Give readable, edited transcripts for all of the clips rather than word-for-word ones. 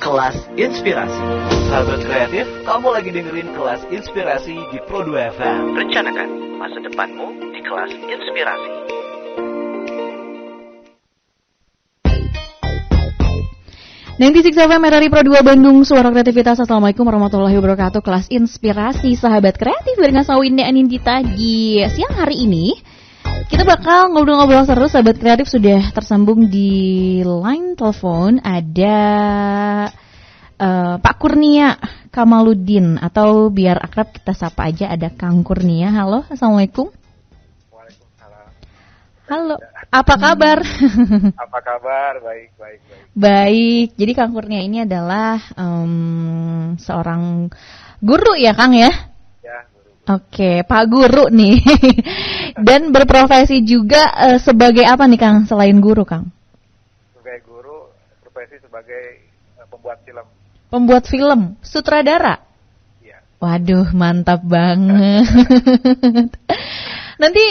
Kelas Inspirasi. Sahabat kreatif, kamu lagi dengerin Kelas Inspirasi di Pro 2 FM. Rencanakan masa depanmu di Kelas Inspirasi. Nanti FM dari Pro 2 Bandung, Suara Kreativitas. Assalamualaikum warahmatullahi wabarakatuh. Kelas Inspirasi Sahabat Kreatif dengan Sawinda Anindita. Di siang hari ini kita bakal ngobrol-ngobrol seru. Sahabat Kreatif sudah tersambung di line telepon. Ada Pak Kurnia Kamaludin, atau biar akrab kita sapa aja, ada Kang Kurnia. Halo, Assalamualaikum. Waalaikumsalam. Halo, apa kabar? Apa kabar? Baik. Baik, jadi Kang Kurnia ini adalah seorang guru ya Kang ya? Ya, guru. Oke, Pak Guru nih. Dan berprofesi juga sebagai apa nih Kang selain guru Kang? Sebagai guru, profesi sebagai pembuat film. Pembuat film, sutradara? Iya. Waduh, mantap banget. Nanti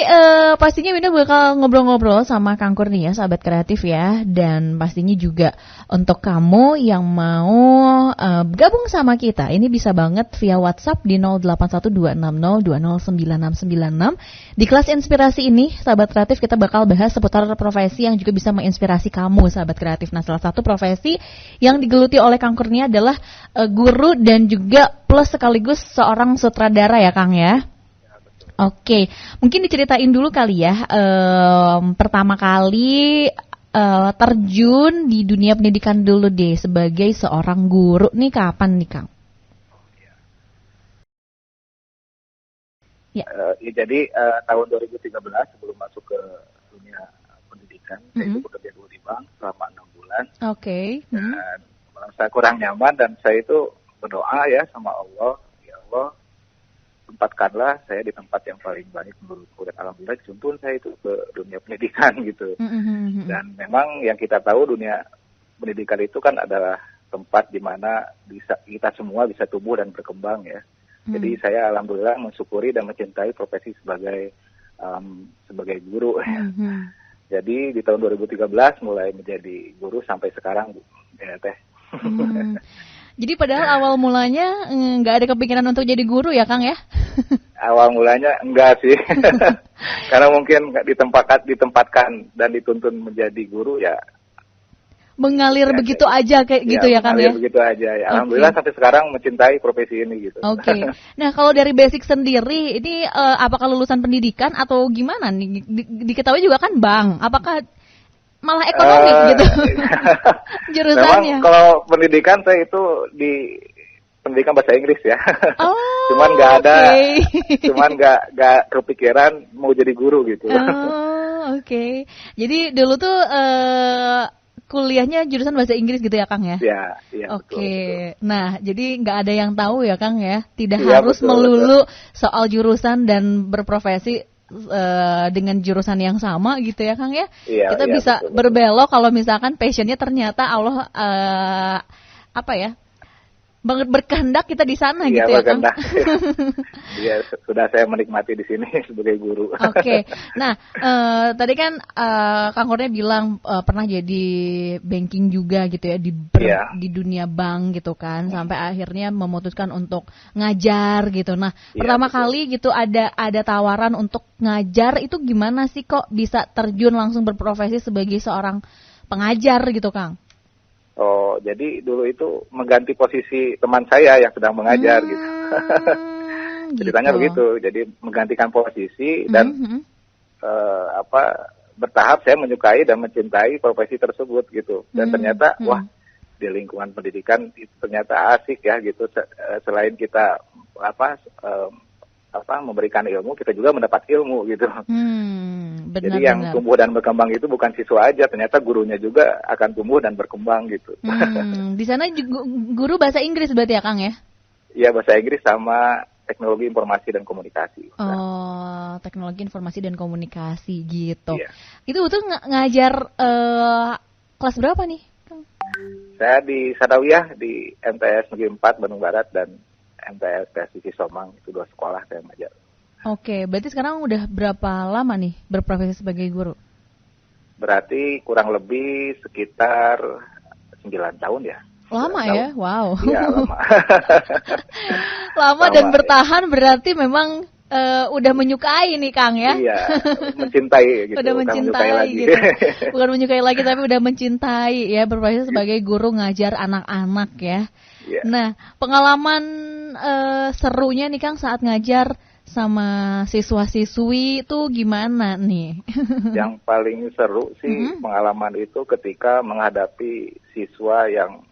pastinya Winda bakal ngobrol-ngobrol sama Kang Kurnia, sahabat kreatif ya. Dan pastinya juga untuk kamu yang mau gabung sama kita, ini bisa banget via WhatsApp di 081260209696. Di kelas inspirasi ini, sahabat kreatif, kita bakal bahas seputar profesi yang juga bisa menginspirasi kamu, sahabat kreatif. Nah, salah satu profesi yang digeluti oleh Kang Kurnia adalah guru dan juga plus sekaligus seorang sutradara ya Kang ya. Oke, mungkin diceritain dulu kali ya, pertama kali terjun di dunia pendidikan dulu deh sebagai seorang guru nih kapan nih Kang? Ya. Jadi tahun 2013 sebelum masuk ke dunia pendidikan, saya itu bekerja dulu di bank selama 6 bulan. Oke. Dan merasa kurang nyaman dan saya itu berdoa ya sama Allah, ya Allah, tempatkanlah saya di tempat yang paling baik menurutku, dan alhamdulillah contoh saya itu ke dunia pendidikan gitu. Dan memang yang kita tahu dunia pendidikan itu kan adalah tempat di mana bisa kita semua bisa tumbuh dan berkembang ya. Jadi saya alhamdulillah mensyukuri dan mencintai profesi sebagai guru. Jadi di tahun 2013 mulai menjadi guru sampai sekarang ya teh. Jadi padahal awal mulanya nggak ada kepikiran untuk jadi guru ya Kang ya? Awal mulanya enggak sih, karena mungkin ditempatkan dan dituntun menjadi guru ya. Mengalir ya, begitu aja kayak gitu ya Kang ya? Mengalir begitu aja ya. Alhamdulillah sampai sekarang mencintai profesi ini gitu. Oke. Nah kalau dari basic sendiri, ini apakah lulusan pendidikan atau gimana nih? Diketahui juga kan Bang, apakah malah ekonomi gitu jurusannya? Memang kalau pendidikan saya itu di pendidikan bahasa Inggris ya. Oh, cuman nggak kepikiran mau jadi guru gitu. Oh, oke. Jadi dulu tuh kuliahnya jurusan bahasa Inggris gitu ya Kang ya? Iya. Oke. Nah, jadi nggak ada yang tahu ya Kang ya? Tidak ya, harus melulu soal jurusan dan berprofesi dengan jurusan yang sama gitu ya Kang ya? Kita bisa berbelok kalau misalkan passionnya ternyata Allah berkehendak kita di sana gitu ya Kang? Iya, sudah saya menikmati di sini sebagai guru. Oke. Nah, tadi kan Kang Kurnia bilang pernah jadi banking juga gitu ya di dunia bank gitu kan, sampai akhirnya memutuskan untuk ngajar gitu. Nah, pertama kali gitu ada tawaran untuk ngajar, itu gimana sih kok bisa terjun langsung berprofesi sebagai seorang pengajar gitu Kang? Oh, jadi dulu itu mengganti posisi teman saya yang sedang mengajar gitu. Ceritanya begitu. Jadi menggantikan posisi dan bertahap saya menyukai dan mencintai profesi tersebut gitu. Dan ternyata wah, di lingkungan pendidikan itu ternyata asik ya gitu. Selain kita memberikan ilmu, kita juga mendapat ilmu gitu. Jadi yang tumbuh dan berkembang itu bukan siswa aja, ternyata gurunya juga akan tumbuh dan berkembang gitu. Di sana guru bahasa Inggris berarti ya Kang ya? Iya, bahasa Inggris sama teknologi informasi dan komunikasi. Oh, teknologi informasi dan komunikasi gitu. Iya. Itu tuh ngajar kelas berapa nih Kang? Saya di Sadawiyah di MTS Negeri 4 Bandung Barat dan MTS PSDC Somang, itu 2 sekolah saya ngajar. Oke, berarti sekarang udah berapa lama nih berprofesi sebagai guru? Berarti kurang lebih sekitar 9 tahun ya. Lama ya, wow. Iya, lama. Lama dan bertahan berarti memang udah menyukai nih Kang ya. Iya, mencintai gitu. Udah mencintai lagi. gitu. Bukan menyukai lagi tapi udah mencintai ya, berprofesi sebagai guru ngajar anak-anak ya. Iya. Nah, pengalaman serunya nih Kang saat ngajar sama siswa-siswi itu gimana nih? Yang paling seru sih pengalaman itu ketika menghadapi siswa yang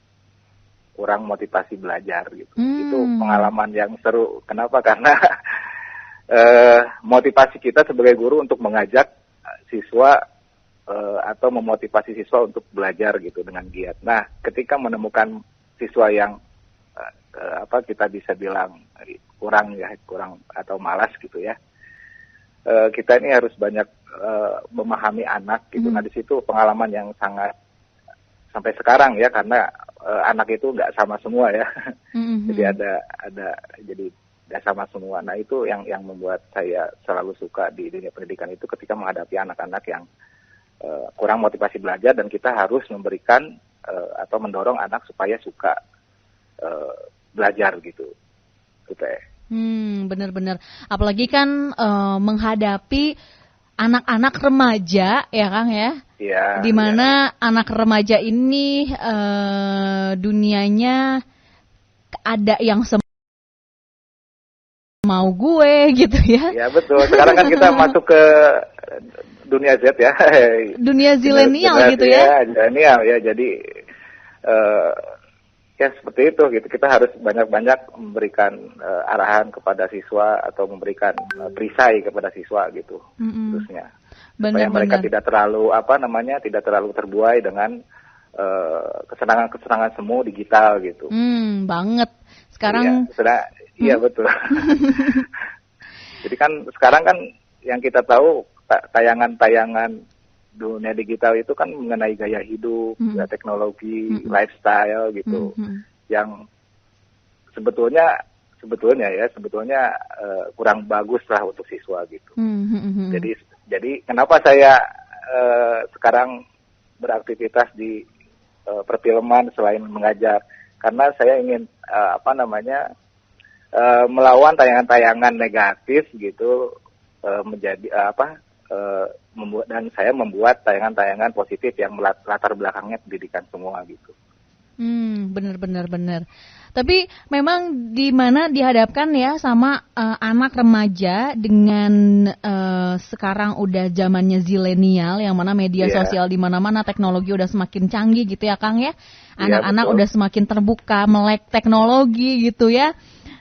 kurang motivasi belajar gitu. Itu pengalaman yang seru. Kenapa? Karena motivasi kita sebagai guru untuk mengajak siswa atau memotivasi siswa untuk belajar gitu dengan giat. Nah, ketika menemukan siswa yang kita bisa bilang kurang atau malas gitu ya, kita ini harus banyak memahami anak gitu. Nah, di situ pengalaman yang sangat sampai sekarang ya, karena anak itu nggak sama semua ya. Jadi jadi nggak sama semua. Nah, itu yang membuat saya selalu suka di dunia pendidikan itu ketika menghadapi anak-anak yang kurang motivasi belajar, dan kita harus memberikan atau mendorong anak supaya suka belajar gitu. Benar-benar. Apalagi kan menghadapi anak-anak remaja ya Kang ya. Iya. Dimana anak remaja ini dunianya ada yang mau gue gitu ya. Ya betul. Sekarang kan kita masuk ke dunia Z ya. Dunia zilenial gitu ya. Zilenial ya. Jadi ya seperti itu gitu. Kita harus banyak-banyak memberikan arahan kepada siswa atau memberikan perisai kepada siswa gitu. Terusnya. Supaya mereka tidak terlalu tidak terlalu terbuai dengan kesenangan-kesenangan semu digital gitu. Banget. Sekarang iya betul. Jadi kan sekarang kan yang kita tahu tayangan-tayangan dunia digital itu kan mengenai gaya hidup, teknologi, lifestyle gitu, yang sebetulnya kurang bagus lah untuk siswa gitu. Jadi kenapa saya sekarang beraktivitas di perfilman selain mengajar? Karena saya ingin melawan tayangan-tayangan negatif gitu, membuat tayangan-tayangan positif yang latar belakangnya pendidikan semua gitu. Benar. Tapi memang di mana dihadapkan ya sama anak remaja dengan sekarang udah zamannya zilenial, yang mana media sosial di mana-mana, teknologi udah semakin canggih gitu ya Kang ya. Anak-anak udah semakin terbuka melek teknologi gitu ya.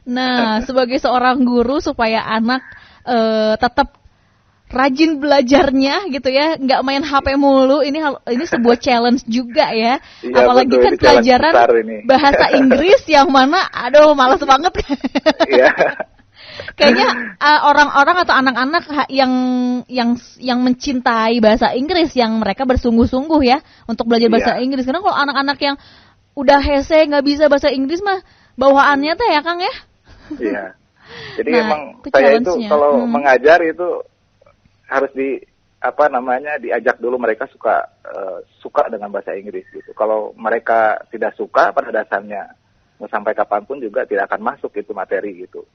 Nah, sebagai seorang guru supaya anak tetap rajin belajarnya gitu ya, nggak main HP mulu, ini sebuah challenge juga ya. Apalagi betul, kan pelajaran bahasa Inggris yang mana malas banget. Iya. Kayaknya orang-orang atau anak-anak yang mencintai bahasa Inggris, yang mereka bersungguh-sungguh ya untuk belajar bahasa Inggris. Karena kalau anak-anak yang udah hese nggak bisa bahasa Inggris mah bawaannya teh ya Kang ya. Iya. Jadi emang saya itu kalau mengajar itu harus diajak dulu mereka suka dengan bahasa Inggris gitu. Kalau mereka tidak suka, pada dasarnya mau sampai kapanpun juga tidak akan masuk itu materi gitu.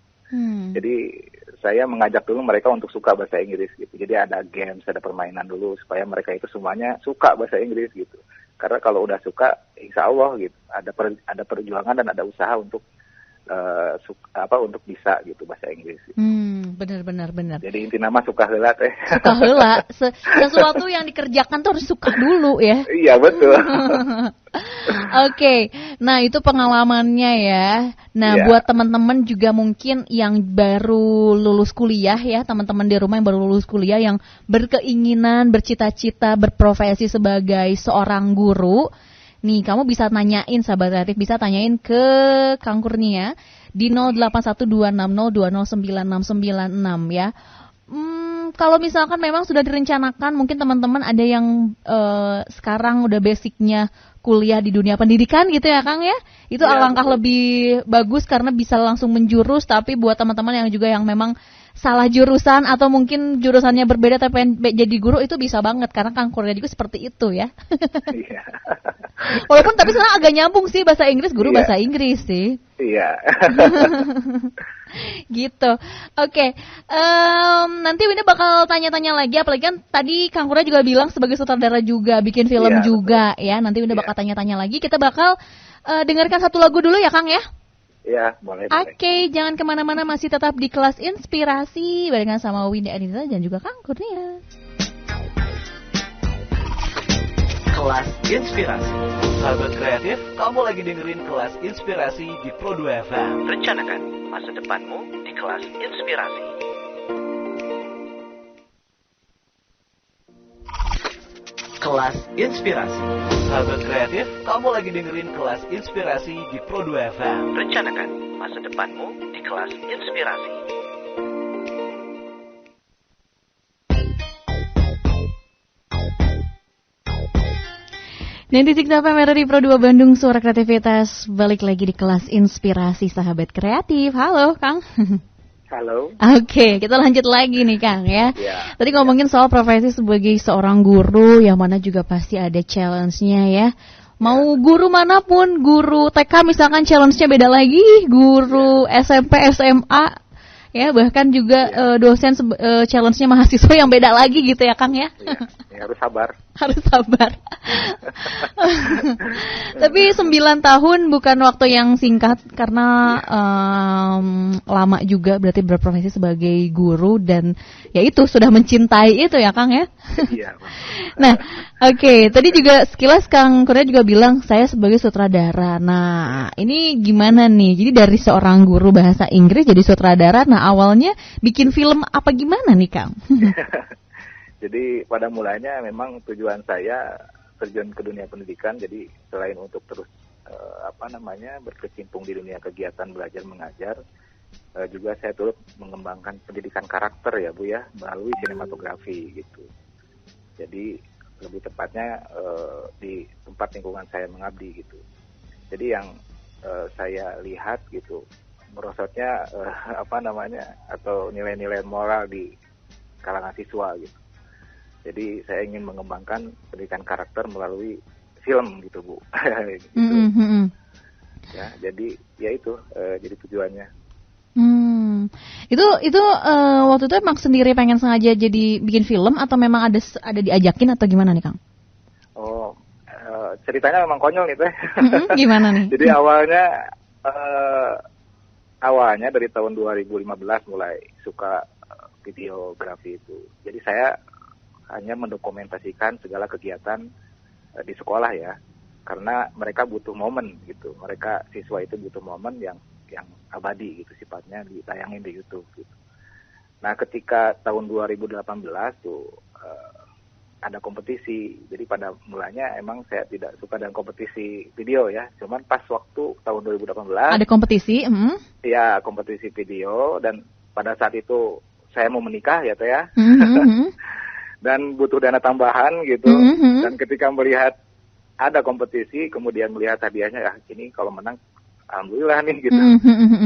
Jadi saya mengajak dulu mereka untuk suka bahasa Inggris gitu. Jadi ada games, ada permainan dulu supaya mereka itu semuanya suka bahasa Inggris gitu. Karena kalau udah suka, insya Allah gitu ada perjuangan dan ada usaha untuk untuk bisa gitu bahasa Inggris. Benar. Jadi inti nama suka heula teh. Suka heula. Sesuatu yang dikerjakan tuh harus suka dulu ya. Iya betul. Oke. Nah, itu pengalamannya ya. Nah, buat teman-teman juga mungkin yang baru lulus kuliah ya, teman-teman di rumah yang baru lulus kuliah yang berkeinginan, bercita-cita berprofesi sebagai seorang guru. Nih, kamu bisa tanyain, sahabat kreatif, bisa tanyain ke Kang Kurnia di 081260209966 ya. Kalau misalkan memang sudah direncanakan, mungkin teman-teman ada yang sekarang udah basicnya kuliah di dunia pendidikan gitu ya Kang ya. Itu alangkah lebih bagus karena bisa langsung menjurus, tapi buat teman-teman yang juga yang memang salah jurusan atau mungkin jurusannya berbeda tapi pengen jadi guru itu bisa banget karena Kang Kurnia juga seperti itu ya. Iya. Walaupun tapi sebenarnya agak nyambung sih bahasa Inggris, guru bahasa Inggris sih. Iya. Gitu. Oke. Nanti Winda bakal tanya-tanya lagi, apalagi kan tadi Kang Kurnia juga bilang sebagai sutradara juga, bikin film juga betul. Ya. Nanti Winda bakal tanya-tanya lagi. Kita bakal dengarkan satu lagu dulu ya Kang ya. Iya, boleh. Oke, jangan kemana-mana, masih tetap di Kelas Inspirasi barengan sama Winda Anita dan juga Kang Kurnia. Kelas Inspirasi. Sahabat kreatif, kamu lagi dengerin Kelas Inspirasi di Pro2 FM. Rencanakan masa depanmu di Kelas Inspirasi. Kelas Inspirasi. Sahabat kreatif, kamu lagi dengerin Kelas Inspirasi di Pro2 FM. Rencanakan masa depanmu di Kelas Inspirasi. Dan titik FM di Pro2 Bandung, suara kreativitas. Balik lagi di Kelas Inspirasi sahabat kreatif. Halo Kang. Halo. Oke, kita lanjut lagi nih Kang ya. Tadi ngomongin soal profesi sebagai seorang guru, yang mana juga pasti ada challenge-nya ya. Mau guru manapun, guru TK misalkan challenge-nya beda lagi, guru SMP, SMA, ya bahkan juga dosen challenge-nya mahasiswa yang beda lagi gitu ya Kang ya. Ya, harus sabar. Harus sabar. Tapi 9 tahun bukan waktu yang singkat karena lama juga berarti berprofesi sebagai guru dan ya itu sudah mencintai itu ya Kang ya. Iya. Nah, oke, tadi juga sekilas Kang Kurnia juga bilang saya sebagai sutradara. Nah, ini gimana nih? Jadi dari seorang guru bahasa Inggris jadi sutradara. Nah, awalnya bikin film apa gimana nih Kang? Jadi pada mulanya memang tujuan saya terjun ke dunia pendidikan. Jadi selain untuk terus berkecimpung di dunia kegiatan belajar mengajar, juga saya turut mengembangkan pendidikan karakter ya Bu ya melalui sinematografi gitu. Jadi lebih tepatnya di tempat lingkungan saya mengabdi gitu. Jadi yang saya lihat gitu merosotnya atau nilai-nilai moral di kalangan siswa gitu. Jadi saya ingin mengembangkan pendidikan karakter melalui film gitu Bu. Gitu. Ya, jadi ya itu jadi tujuannya. Itu waktu itu emang sendiri pengen sengaja jadi bikin film atau memang ada diajakin atau gimana nih Kang? Oh, ceritanya memang konyol nih Teh. Gimana nih? Jadi awalnya dari tahun 2015 mulai suka videografi itu. Jadi saya hanya mendokumentasikan segala kegiatan di sekolah ya, karena mereka butuh momen gitu. Mereka siswa itu butuh momen yang abadi gitu sifatnya, ditayangin di YouTube gitu. Nah, ketika tahun 2018 tuh ada kompetisi. Jadi pada mulanya emang saya tidak suka dengan kompetisi video ya. Cuman pas waktu tahun 2018 ada kompetisi, ya kompetisi video, dan pada saat itu saya mau menikah ya Teh ya. Dan butuh dana tambahan gitu. Dan ketika melihat ada kompetisi, kemudian melihat hadiahnya, ini kalau menang alhamdulillah nih gitu.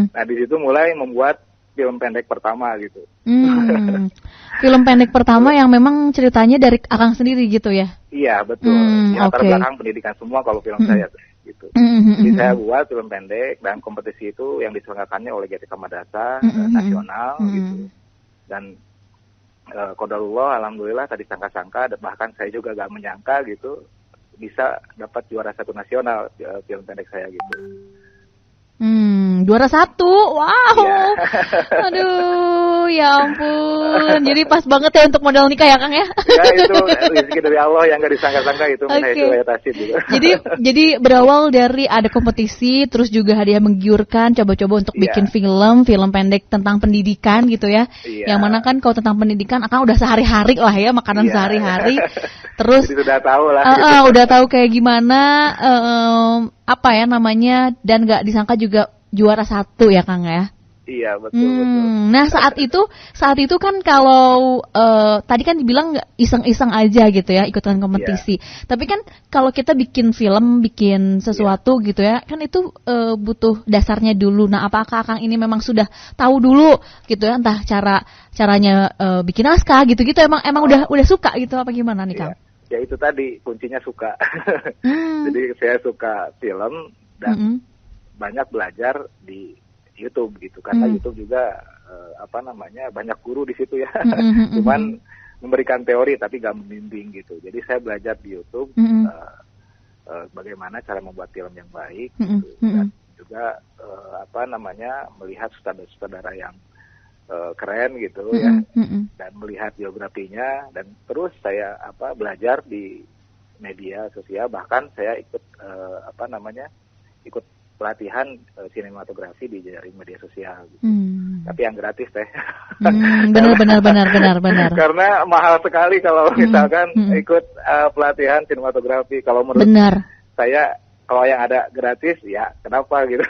Nah di situ mulai membuat film pendek pertama gitu. Film pendek pertama yang memang ceritanya dari Akang sendiri gitu ya? Iya betul. Latar belakang pendidikan semua kalau film saya gitu. Jadi saya buat film pendek dan kompetisi itu yang diselenggarakannya oleh GTK Madrasah nasional gitu. Dan qadarullah alhamdulillah tadi sangka-sangka, bahkan saya juga gak menyangka gitu bisa dapat juara 1 nasional film pendek saya gitu. Juara 1, wow. Yeah. Aduh, ya ampun. Jadi pas banget ya untuk modal nikah ya Kang ya? Ya itu rezeki dari Allah yang gak disangka-sangka itu. Gitu. Jadi berawal dari ada kompetisi, terus juga hadiah menggiurkan, coba-coba untuk bikin film pendek tentang pendidikan gitu ya. Yang mana kan kalau tentang pendidikan Akang udah sehari-hari lah ya, makanan sehari-hari. Terus jadi sudah tahu lah. Udah tahu kayak gimana dan gak disangka juga juara 1 ya Kang ya. Iya, betul. Nah, saat itu kan kalau tadi kan dibilang iseng-iseng aja gitu ya, ikutan kompetisi. Iya. Tapi kan kalau kita bikin film, bikin sesuatu gitu ya, kan itu butuh dasarnya dulu. Nah, apakah Kang ini memang sudah tahu dulu gitu ya, entah caranya bikin naskah gitu-gitu, emang udah suka gitu apa gimana nih, Kang? Ya itu tadi kuncinya suka. Jadi saya suka film dan banyak belajar di YouTube gitu, karena YouTube juga banyak guru di situ ya. Cuman memberikan teori tapi gak membimbing gitu. Jadi saya belajar di YouTube bagaimana cara membuat film yang baik gitu. Dan juga melihat sutradara yang keren gitu ya, dan melihat biografinya, dan terus saya belajar di media sosial, bahkan saya ikut ikut pelatihan sinematografi di jaring media sosial gitu. Tapi yang gratis teh. Benar. Karena mahal sekali kalau misalkan ikut pelatihan sinematografi. Kalau menurut saya, kalau yang ada gratis ya kenapa gitu.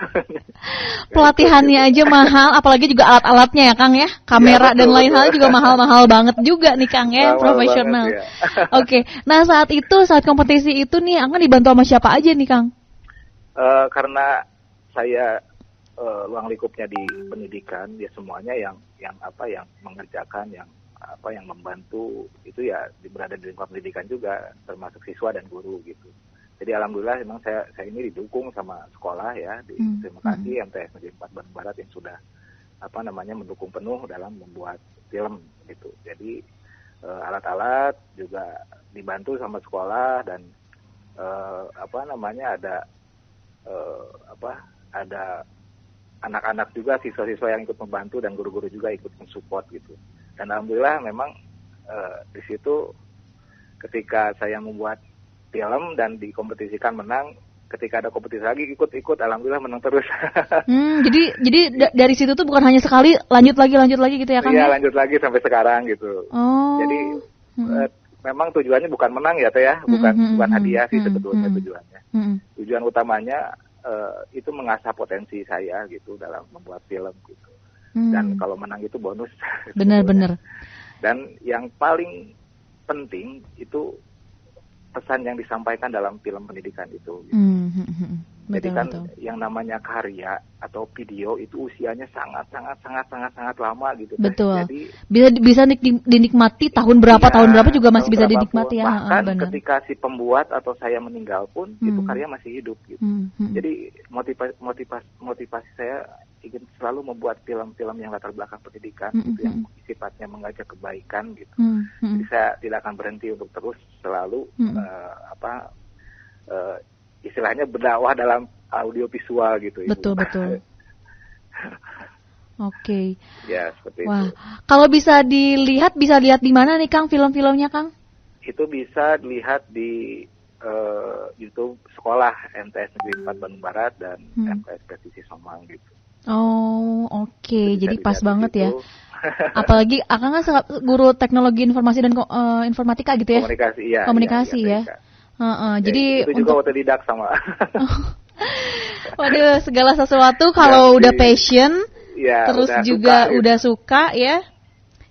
Pelatihannya aja mahal, apalagi juga alat-alatnya ya Kang ya, kamera dan lain hal juga mahal-mahal banget juga nih Kang ya, profesional. Ya. Oke, nah saat kompetisi itu nih, Kang dibantu sama siapa aja nih Kang? Karena saya ruang lingkupnya di pendidikan, ya semuanya yang mengerjakan, yang membantu itu ya berada di lingkungan pendidikan juga, termasuk siswa dan guru gitu. Jadi alhamdulillah memang saya ini didukung sama sekolah ya, terima kasih MTS Negeri 4 Bandung Barat yang sudah mendukung penuh dalam membuat film gitu. Jadi alat-alat juga dibantu sama sekolah, dan ada anak-anak juga, siswa-siswa yang ikut membantu, dan guru-guru juga ikut mensupport gitu. Dan alhamdulillah memang di situ ketika saya membuat film dan dikompetisikan menang, ketika ada kompetisi lagi ikut alhamdulillah menang terus. Jadi dari situ tuh bukan hanya sekali, lanjut lagi gitu ya Kang? Iya, lanjut lagi sampai sekarang gitu. Jadi memang tujuannya bukan menang ya Teh ya, bukan hadiah sih sebetulnya tujuannya. Tujuan utamanya itu mengasah potensi saya gitu dalam membuat film gitu. Dan kalau menang itu bonus. Benar. Dan yang paling penting itu pesan yang disampaikan dalam film pendidikan itu. Gitu. Jadi kan yang namanya karya atau video itu usianya sangat lama gitu. Betul. Jadi bisa dinikmati tahun berapa juga masih bisa dinikmati ya. Bahkan ketika si pembuat atau saya meninggal pun itu karya masih hidup gitu. Jadi motivasi saya ingin selalu membuat film-film yang latar belakang pendidikan gitu, yang sifatnya mengajak kebaikan gitu. Jadi saya tidak akan berhenti untuk terus selalu istilahnya berdakwah dalam audio visual gitu. Betul. Oke. Ya, seperti Wah, itu. Kalau bisa dilihat di mana nih Kang film-filmnya Kang? Itu bisa dilihat di YouTube sekolah MTS Negeri 4 Bandung Barat dan MTS Presisi Somang gitu. Oh, oke. Jadi pas banget ya. Apalagi Akang kan guru teknologi informasi dan informatika gitu ya? Komunikasi ya. Jadi itu juga otodidak sama. Waduh, segala sesuatu kalau udah passion, terus juga udah suka ya.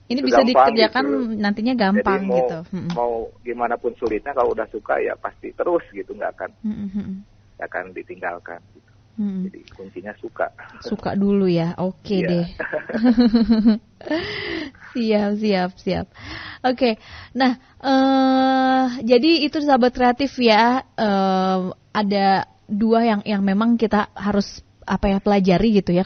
Ini bisa dikerjakan gitu. Nantinya gampang. Jadi gitu. Mau gimana pun sulitnya, kalau udah suka ya pasti terus gitu, nggak akan ditinggalkan. Gitu. Jadi kuncinya suka. Suka dulu ya, oke deh. Siap. Oke, nah jadi itu sahabat kreatif ya. Ada dua yang memang kita harus pelajari gitu ya,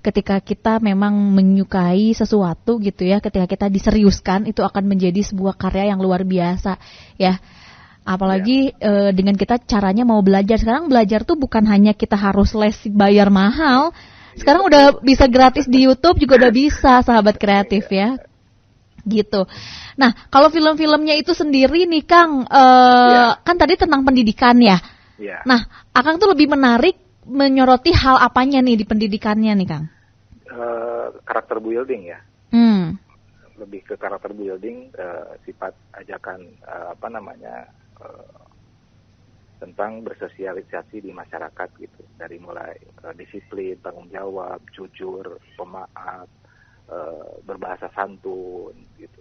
ketika kita memang menyukai sesuatu gitu ya, ketika kita diseriuskan itu akan menjadi sebuah karya yang luar biasa ya. Apalagi dengan kita caranya mau belajar. Sekarang belajar tuh bukan hanya kita harus les bayar mahal. Sekarang udah bisa gratis di YouTube juga udah bisa, sahabat kreatif ya. Gitu. Nah, kalau film-filmnya itu sendiri nih Kang, kan tadi tentang pendidikan ya. Nah, Akang tuh lebih menarik menyoroti hal apanya nih di pendidikannya nih Kang? Karakter building ya. Lebih ke karakter building, sifat ajakan tentang bersosialisasi di masyarakat gitu, dari mulai disiplin, tanggung jawab, jujur, pemaaf, berbahasa santun gitu,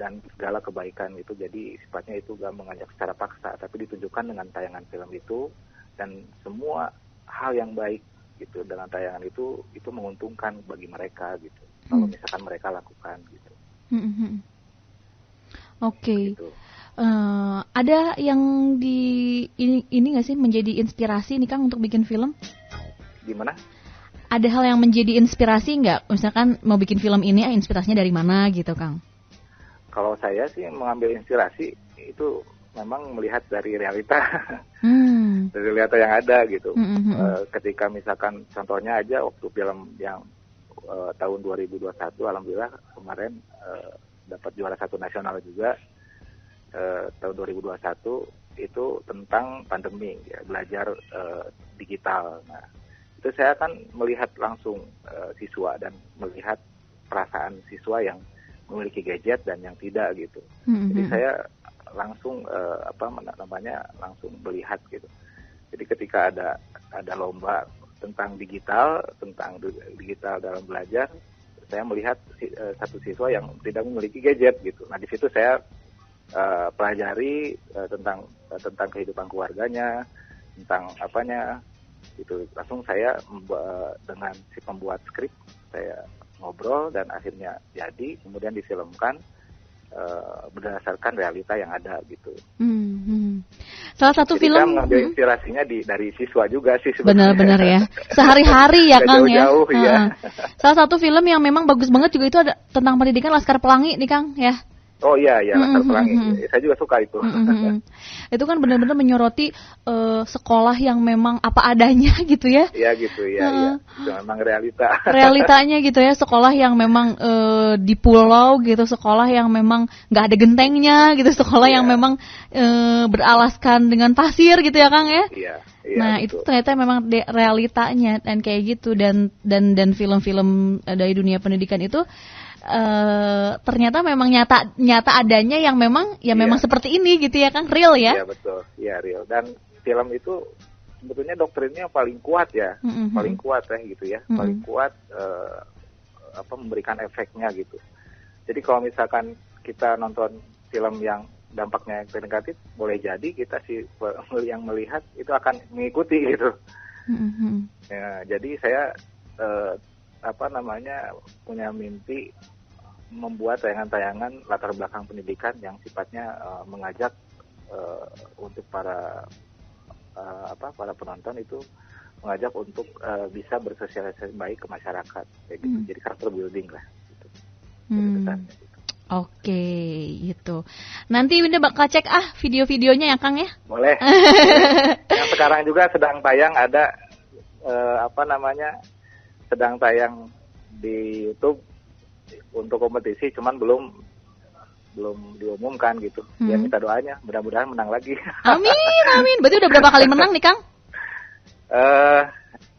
dan segala kebaikan itu. Jadi sifatnya itu gak mengajak secara paksa, tapi ditunjukkan dengan tayangan film itu, dan semua hal yang baik gitu dengan tayangan itu menguntungkan bagi mereka gitu, kalau misalkan mereka lakukan gitu. Oke. Gitu. Ada yang ini nggak sih menjadi inspirasi nih Kang untuk bikin film? Gimana? Ada hal yang menjadi inspirasi nggak? Misalkan mau bikin film ini, inspirasinya dari mana gitu Kang? Kalau saya sih mengambil inspirasi itu memang melihat dari realita, dari realita yang ada gitu. Ketika misalkan contohnya aja waktu film yang tahun 2021, alhamdulillah kemarin dapat juara 1 nasional juga. Tahun 2021 itu tentang pandemi ya, belajar digital. Nah, itu saya akan melihat langsung siswa dan melihat perasaan siswa yang memiliki gadget dan yang tidak gitu. Jadi saya langsung langsung melihat gitu. Jadi ketika ada lomba tentang digital dalam belajar, saya melihat satu siswa yang tidak memiliki gadget gitu. Nah, di situ saya pelajari tentang kehidupan keluarganya, tentang apanya gitu. Langsung saya dengan si pembuat skrip saya ngobrol dan akhirnya jadi, kemudian difilmkan berdasarkan realita yang ada gitu. Salah satu jadi film kan mengambil inspirasinya dari siswa juga sih sebenarnya. Benar-benar ya. Sehari-hari ya Kang ya. Jauh-jauh ya. Salah satu film yang memang bagus banget juga itu ada tentang pendidikan, Laskar Pelangi nih Kang ya. Oh iya, Laskar Pelangi. Saya juga suka itu. Itu kan benar-benar menyoroti sekolah yang memang apa adanya gitu ya. Iya gitu ya. Itu memang realita. Realitanya gitu ya, sekolah yang memang di pulau gitu, sekolah yang memang nggak ada gentengnya gitu, sekolah yang memang beralaskan dengan pasir gitu ya Kang ya. Iya. Nah betul. Itu ternyata memang realitanya dan kayak gitu, dan film-film dari dunia pendidikan itu ternyata memang nyata adanya yang memang memang seperti ini gitu ya Kang, real ya. Iya betul, iya real. Dan film itu sebetulnya doktrinnya paling kuat ya, paling kuat gitu ya, paling kuat memberikan efeknya gitu. Jadi kalau misalkan kita nonton film yang dampaknya negatif, boleh jadi kita yang melihat itu akan mengikuti gitu. Ya, jadi saya punya mimpi membuat tayangan-tayangan latar belakang pendidikan yang sifatnya mengajak untuk para penonton itu, mengajak untuk bisa bersosialisasi baik ke masyarakat kayak gitu. Jadi karakter building lah gitu. Oke, gitu. Nanti Winda bakal cek video-videonya ya Kang ya. Boleh. Yang sekarang juga sedang tayang ada sedang tayang di YouTube untuk kompetisi, cuman belum diumumkan gitu. Ya minta doanya, mudah-mudahan menang lagi. Amin. Berarti udah berapa kali menang nih Kang?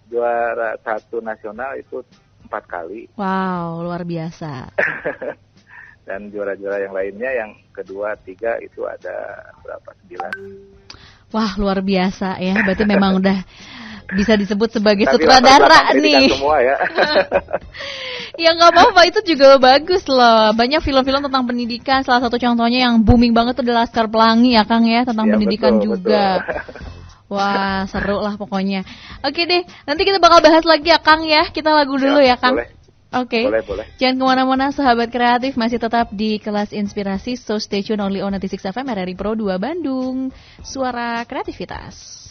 Juara 1 nasional itu 4 kali. Wow, luar biasa. Dan juara-juara yang lainnya, yang kedua, 3 itu ada berapa? 9. Wah, luar biasa ya. Berarti memang udah bisa disebut sebagai sutradara nih. Semua ya. Ya nggak apa-apa, itu juga bagus loh. Banyak film-film tentang pendidikan. Salah satu contohnya yang booming banget tuh adalah Laskar Pelangi ya Kang ya, tentang pendidikan juga. Betul. Wah, seru lah pokoknya. Oke deh, nanti kita bakal bahas lagi ya Kang ya. Kita lagu dulu ya Kang. Boleh. Oke. Boleh. Jangan kemana-mana sahabat kreatif, masih tetap di Kelas Inspirasi. So stay tune only on 96 FM RRI Pro 2 Bandung. Suara kreativitas.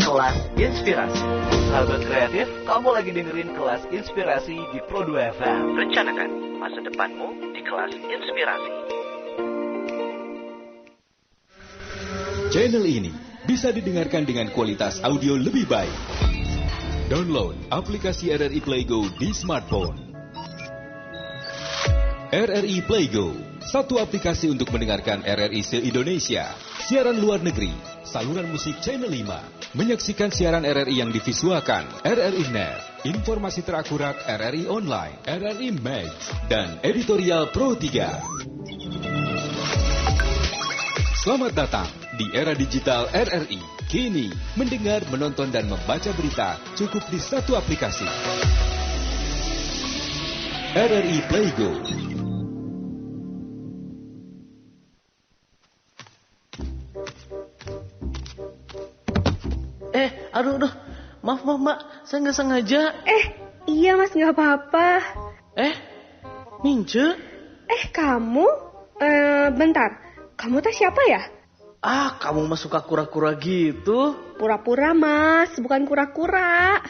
Kelas Inspirasi. Sahabat kreatif, kamu lagi dengerin Kelas Inspirasi di Pro 2 FM. Rencanakan masa depanmu di Kelas Inspirasi. Channel ini bisa didengarkan dengan kualitas audio lebih baik. Download aplikasi RRI Playgo di smartphone. RRI Playgo, satu aplikasi untuk mendengarkan RRI se-Indonesia, siaran luar negeri, saluran musik Channel 5, menyaksikan siaran RRI yang divisualkan RRI Net, Informasi terakurat RRI Online, RRI Max, dan Editorial Pro 3. Selamat datang di era digital RRI. Kini, mendengar, menonton, dan membaca berita cukup di satu aplikasi. RRI Playgo. Aduh, maaf Mbak, saya nggak sengaja. Iya Mas, nggak apa-apa. Mince? Kamu? Bentar, kamu teh siapa ya? Kamu mah suka kura-kura gitu. Pura-pura Mas, bukan kura-kura.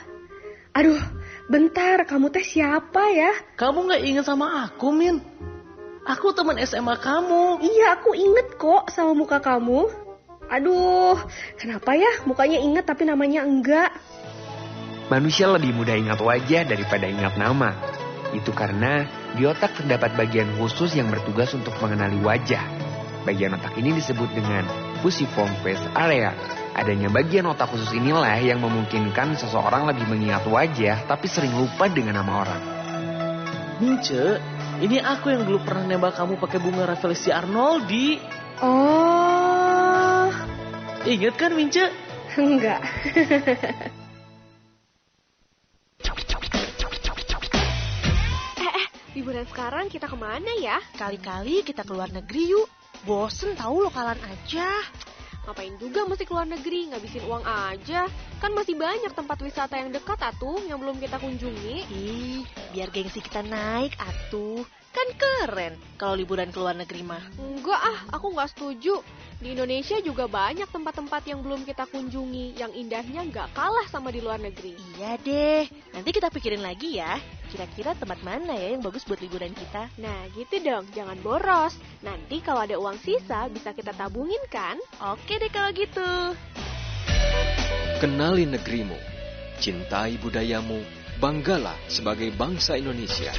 Aduh, bentar, kamu teh siapa ya? Kamu nggak ingat sama aku, Min? Aku teman SMA kamu. Iya, aku inget kok sama muka kamu. Aduh, kenapa ya mukanya inget tapi namanya enggak? Manusia lebih mudah ingat wajah daripada ingat nama. Itu karena di otak terdapat bagian khusus yang bertugas untuk mengenali wajah. Bagian otak ini disebut dengan fusiform face area. Adanya bagian otak khusus inilah yang memungkinkan seseorang lebih mengingat wajah tapi sering lupa dengan nama orang. Mince, ini aku yang dulu pernah nembak kamu pakai bunga Rafflesia Arnoldi. Oh, Ingat kan, Mince? enggak. Liburan sekarang kita kemana ya? Kali-kali kita keluar negeri yuk. Bosen tahu lokalan aja. Ngapain juga mesti keluar negeri, ngabisin uang aja. Kan masih banyak tempat wisata yang dekat atuh yang belum kita kunjungi. Biar gengsi kita naik atuh. Kan keren kalau liburan ke luar negeri mah. Enggak aku nggak setuju. Di Indonesia juga banyak tempat-tempat yang belum kita kunjungi, yang indahnya nggak kalah sama di luar negeri. Iya deh, nanti kita pikirin lagi ya. Kira-kira tempat mana ya yang bagus buat liburan kita? Nah gitu dong, jangan boros. Nanti kalau ada uang sisa bisa kita tabungin kan? Oke deh kalau gitu. Kenali negerimu, cintai budayamu, banggalah sebagai bangsa Indonesia.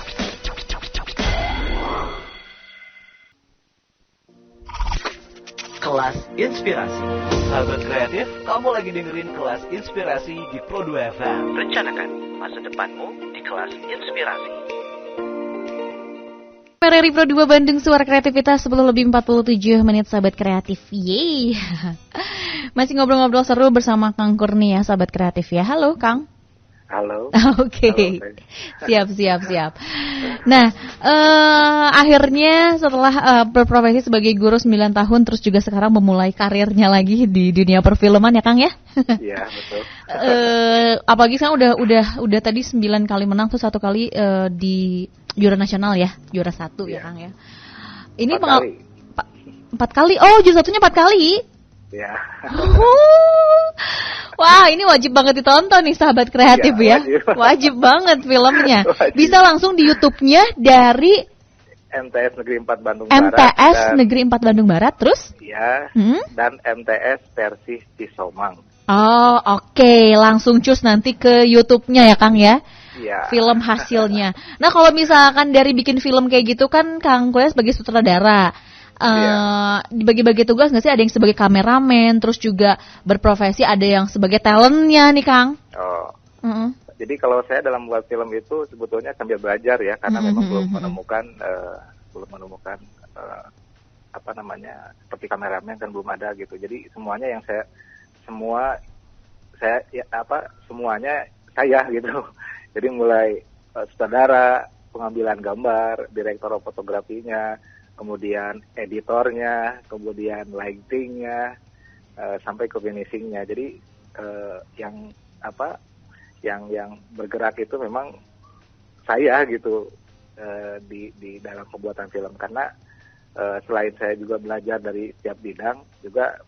Kelas Inspirasi. Sahabat kreatif, kamu lagi dengerin Kelas Inspirasi di Pro 2 FM. Rencanakan masa depanmu di Kelas Inspirasi. RRI Pro 2 Bandung, suara kreativitas 10:47 sahabat kreatif. Yeay. Masih ngobrol-ngobrol seru bersama Kang Kurnia, sahabat kreatif ya. Halo Kang. Halo. Oke. Siap. Nah, akhirnya setelah berprofesi sebagai guru 9 tahun, terus juga sekarang memulai karirnya lagi di dunia perfilman ya Kang ya? Iya, betul. Apalagi sekarang udah tadi 9 kali menang, tuh 1 kali di juara nasional ya, juara 1 ya Kang ya. Ini 4 kali. Oh, juara 1-nya 4 kali. Ya. Wah, ini wajib banget ditonton nih sahabat kreatif ya. Wajib banget filmnya. Wajib. Bisa langsung di YouTube-nya dari MTS Negeri 4 Bandung Barat. MTS Negeri 4 Bandung Barat, terus? Iya. Dan MTS versi Cisomang. Oh, oke. Langsung cus nanti ke YouTube-nya ya Kang ya. Iya. Film hasilnya. Nah, kalau misalkan dari bikin film kayak gitu kan Kang Kuliah sebagai sutradara. Dibagi-bagi tugas nggak sih? Ada yang sebagai kameramen, terus juga berprofesi, ada yang sebagai talentnya nih Kang. Jadi kalau saya dalam buat film itu sebetulnya sambil belajar ya, karena memang belum menemukan seperti kameramen kan belum ada gitu. Jadi semuanya semuanya saya gitu. Jadi mulai sutradara, pengambilan gambar, direktur fotografinya, kemudian editornya, kemudian lightingnya, sampai ke finishingnya. Jadi yang bergerak itu memang saya gitu di dalam pembuatan film, karena selain saya juga belajar dari setiap bidang, juga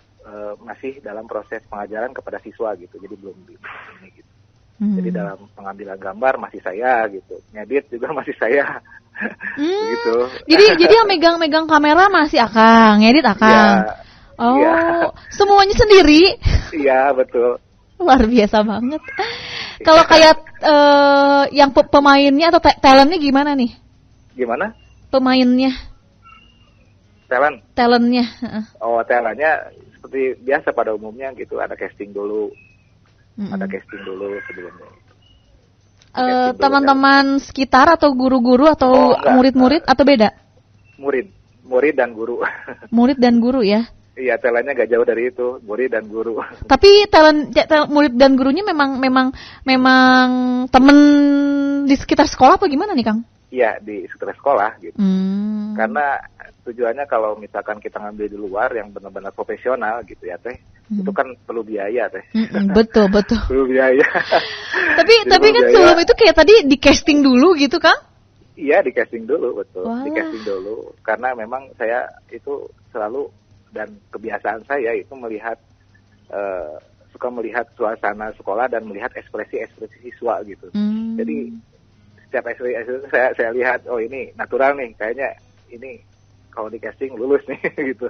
masih dalam proses pengajaran kepada siswa gitu. Jadi belum di ini gitu. Jadi dalam pengambilan gambar masih saya gitu, ngedit juga masih saya. Gitu. Jadi yang megang kamera masih Akang, ngedit Akang. Ya, semuanya sendiri. Iya, betul. Luar biasa banget. Kalau kayak yang pemainnya atau talentnya gimana nih? Gimana? Pemainnya. Talentnya. Oh, talentnya seperti biasa pada umumnya gitu, ada casting dulu. Ada casting dulu sebelumnya. teman-teman sekitar atau guru-guru atau murid-murid atau beda? Murid dan guru. Murid dan guru ya? Iya, talentnya gak jauh dari itu, murid dan guru. Tapi talent murid dan gurunya memang teman di sekitar sekolah apa gimana nih, Kang? Iya, di sekitar sekolah gitu. Karena tujuannya kalau misalkan kita ngambil di luar yang benar-benar profesional gitu ya Teh, itu kan perlu biaya Teh. Betul. Perlu biaya. tapi kan sebelum itu kayak tadi di casting dulu gitu, Kang? Iya, di casting dulu, betul. Wah. Di casting dulu. Karena memang saya itu selalu, dan kebiasaan saya itu melihat, suka melihat suasana sekolah dan melihat ekspresi-ekspresi siswa gitu. Jadi setiap ekspresi saya lihat, oh ini natural nih, kayaknya ini kalau di casting lulus nih gitu.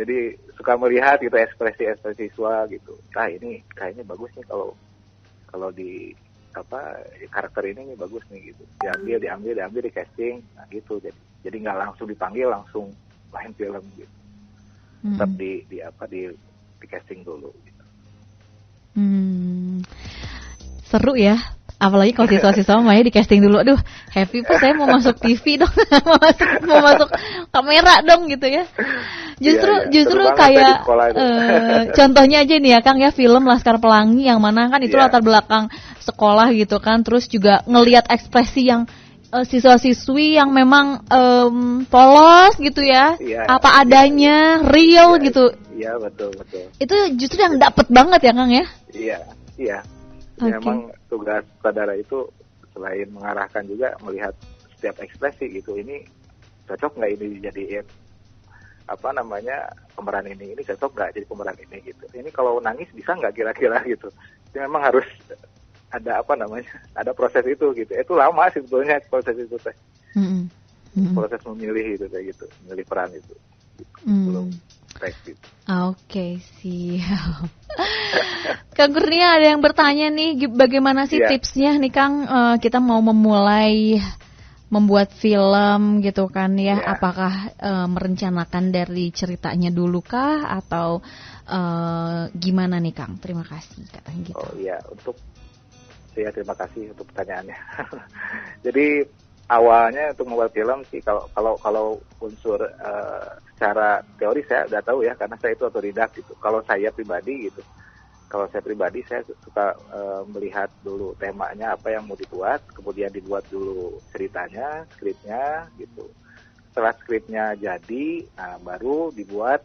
Jadi suka melihat gitu ekspresi-ekspresi siswa gitu. Nah ini kayaknya bagus nih kalau di karakter ini nih bagus nih gitu. Diambil di casting, nah gitu. Jadi nggak langsung dipanggil langsung main film gitu. Tetap di casting dulu gitu. Seru ya. Apalagi kalau siswa-siswa mainnya di casting dulu. Aduh, happy Pak, saya mau masuk TV dong. mau masuk kamera dong gitu ya. Justru kayak contohnya aja nih ya Kang ya, film Laskar Pelangi yang mana kan itu latar belakang sekolah gitu kan. Terus juga ngelihat ekspresi yang siswa-siswi yang memang polos gitu ya, apa adanya, real gitu. Iya, betul. Itu justru yang dapet banget ya Kang ya? Iya. Okay. Memang tugas sutradara itu selain mengarahkan juga melihat setiap ekspresi gitu. Ini cocok nggak ini dijadiin pemeran ini cocok nggak jadi pemeran ini gitu. Ini kalau nangis bisa nggak kira-kira gitu. Jadi memang harus ada ada proses itu gitu. Itu lama sih sebetulnya proses itu teh. Proses memilih itu kayak gitu, memilih peran itu. Belum gitu. Oke, siap. Kang Kurnia, ada yang bertanya nih, bagaimana sih tipsnya nih Kang, kita mau memulai membuat film gitu kan ya, apakah merencanakan dari ceritanya dulu kah atau gimana nih Kang? Terima kasih katanya gitu. Oh iya, terima kasih untuk pertanyaannya. Jadi awalnya untuk membuat film sih kalau unsur secara teori saya udah tahu ya, karena saya itu otodidak gitu. Kalau saya pribadi saya suka melihat dulu temanya apa yang mau dibuat, kemudian dibuat dulu ceritanya, skripnya gitu. Setelah skripnya jadi, baru dibuat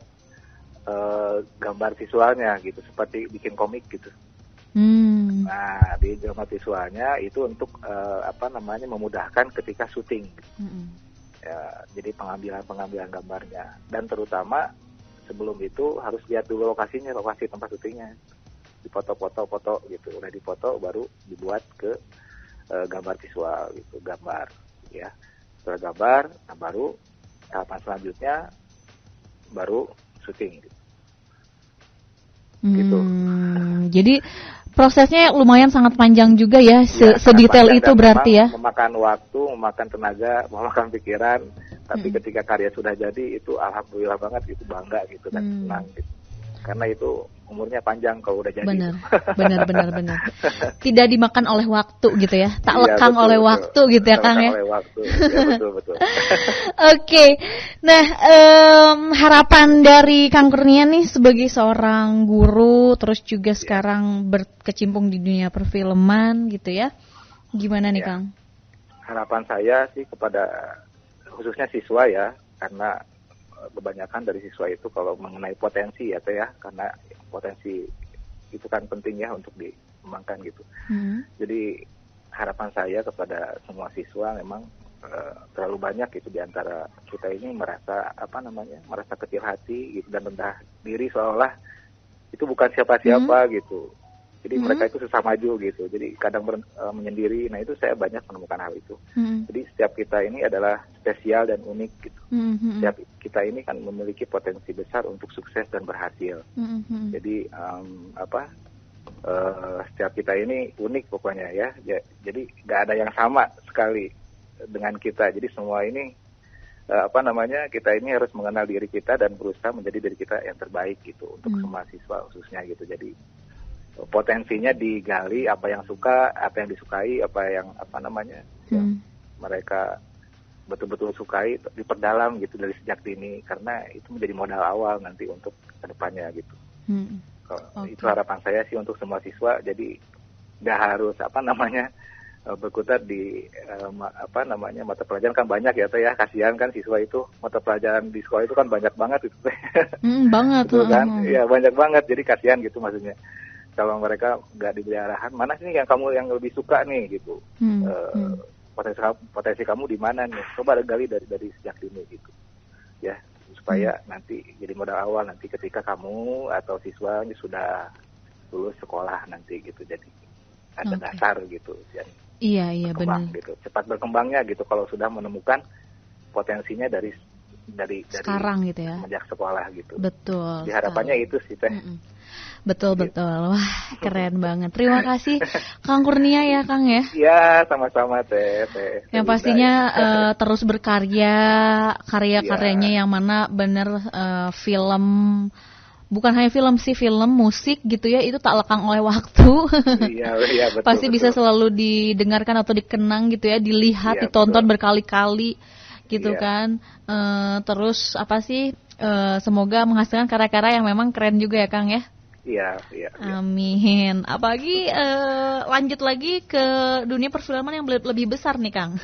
gambar visualnya gitu, seperti bikin komik gitu. Nah, di gambar visualnya itu untuk memudahkan ketika syuting. Ya, jadi pengambilan gambarnya, dan terutama sebelum itu harus lihat dulu lokasi tempat syutingnya, dipoto gitu, udah dipoto baru dibuat ke gambar visual gitu, gambar ya. Setelah gambar, baru tahapan selanjutnya baru syuting gitu. Jadi prosesnya lumayan sangat panjang juga ya, sedetail itu berarti ya. Memakan waktu, memakan tenaga, memakan pikiran. Tapi ketika karya sudah jadi, itu alhamdulillah banget, itu bangga gitu dan senang gitu. Karena itu umurnya panjang kalau udah jadi. Benar. Tidak dimakan oleh waktu gitu ya, tak lekang oleh waktu gitu ya Kang ya. Oleh waktu, ya betul. Oke, nah harapan dari Kang Kurnia nih sebagai seorang guru, terus juga sekarang berkecimpung di dunia perfilman gitu ya, gimana nih Kang? Harapan saya sih kepada khususnya siswa ya, karena kebanyakan dari siswa itu kalau mengenai potensi ya Teh ya, karena potensi itu kan penting ya untuk dikembangkan gitu. Jadi harapan saya kepada semua siswa memang terlalu banyak itu diantara kita ini merasa kecil hati gitu, dan rendah diri seolah itu bukan siapa-siapa gitu. Jadi mereka itu susah maju gitu. Jadi kadang menyendiri. Nah itu saya banyak menemukan hal itu. Jadi setiap kita ini adalah spesial dan unik gitu. Setiap kita ini kan memiliki potensi besar untuk sukses dan berhasil. Jadi setiap kita ini unik pokoknya ya. Jadi nggak ada yang sama sekali dengan kita. Jadi semua ini kita ini harus mengenal diri kita dan berusaha menjadi diri kita yang terbaik gitu untuk semua siswa khususnya gitu. Jadi potensinya digali, apa yang suka, apa yang disukai, yang mereka betul-betul sukai, diperdalam gitu dari sejak dini, karena itu menjadi modal awal nanti untuk kedepannya gitu. Itu harapan saya sih untuk semua siswa. Jadi nggak harus berkutat di mata pelajaran kan banyak ya Teh ya, kasihan kan siswa itu, mata pelajaran di sekolah itu kan banyak banget itu Teh. Banget Betul kan? Iya banyak banget, jadi kasihan gitu maksudnya. Kalau mereka nggak diberi arahan, mana sih yang kamu yang lebih suka nih gitu, potensi kamu di mana nih, coba gali dari sejak dini gitu, ya supaya nanti jadi modal awal nanti ketika kamu atau siswanya sudah lulus sekolah nanti gitu, jadi ada dasar gitu, jadi iya benar gitu, cepat berkembangnya gitu kalau sudah menemukan potensinya dari sekarang gitu ya, sejak sekolah gitu. Betul. Harapannya itu sih Teh. Betul. Wah, keren banget. Terima kasih Kang Kurnia ya, Kang ya. Iya, sama-sama Teh. Yang pastinya terus berkarya, karya-karyanya yang mana benar film, bukan hanya film sih, film, musik gitu ya, itu tak lekang oleh waktu. Iya, betul. Pasti bisa selalu didengarkan atau dikenang gitu ya, dilihat, ditonton berkali-kali gitu kan. Terus semoga menghasilkan karya-karya yang memang keren juga ya Kang ya. Iya. Amin. Apalagi lanjut lagi ke dunia perfilman yang lebih besar nih Kang.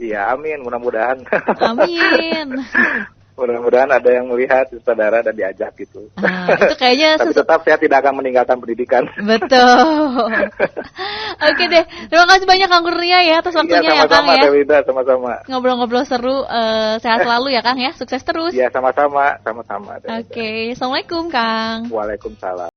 Iya, amin, mudah-mudahan. Amin. Mudah-mudahan ada yang melihat saudara dan diajak gitu. Itu kayaknya tapi tetap saya tidak akan meninggalkan pendidikan. Betul. Oke deh. Terima kasih banyak Kang Kurnia ya atas waktunya ya Kang ya. Sama-sama. Ngobrol-ngobrol seru, sehat selalu ya Kang ya. Sukses terus. Iya, sama-sama. Oke. Assalamualaikum Kang. Waalaikumsalam.